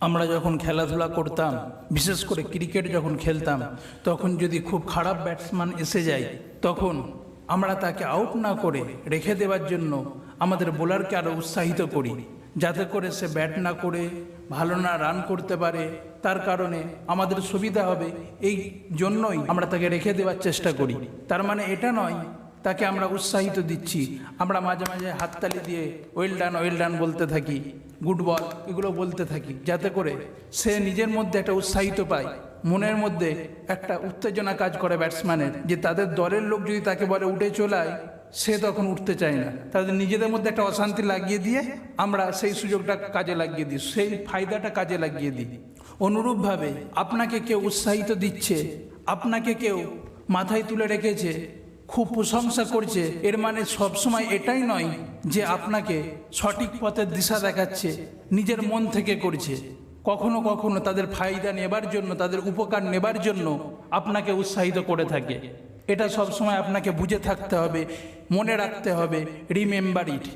আমরা যখন খেলাধুলা করতাম, বিশেষ করে ক্রিকেট যখন খেলতাম, তখন যদি খুব খারাপ ব্যাটসম্যান এসে যায়, তখন আমরা তাকে আউট না করে রেখে দেওয়ার জন্য আমাদের বোলারকে আরও উৎসাহিত করি, যাতে করে সে ব্যাট না করে ভালো না রান করতে পারে। তার কারণে আমাদের সুবিধা হবে, এই জন্যই আমরা তাকে রেখে দেওয়ার চেষ্টা করি। তার মানে এটা নয় তাকে আমরা উৎসাহিত দিচ্ছি। আমরা মাঝে মাঝে হাততালি দিয়ে ওয়েল ডান বলতে থাকি, গুড বল এগুলো বলতে থাকি, যাতে করে সে নিজের মধ্যে একটা উৎসাহিত পায়, মনের মধ্যে একটা উত্তেজনা কাজ করে ব্যাটসম্যানের, যে তাদের দলের লোক যদি তাকে বলে উঠে চলায়, সে তখন উঠতে চায় না। তাদের নিজেদের মধ্যে একটা অশান্তি লাগিয়ে দিয়ে আমরা সেই সুযোগটা কাজে লাগিয়ে দিই, সেই ফায়দাটা কাজে লাগিয়ে দিই। অনুরূপভাবে আপনাকে কেউ উৎসাহিত দিচ্ছে, আপনাকে কেউ মাথায় তুলে রেখেছে, খুব প্রশংসা করছে, এর মানে সবসময় এটাই নয় যে আপনাকে সঠিক পথের দিশা দেখাচ্ছে, নিজের মন থেকে করছে। কখনো কখনো তাদের ফায়দা নেবার জন্য, তাদের উপকার নেবার জন্য আপনাকে উৎসাহিত করে থাকে। এটা সবসময় আপনাকে বুঝে থাকতে হবে, মনে রাখতে হবে। Remember it.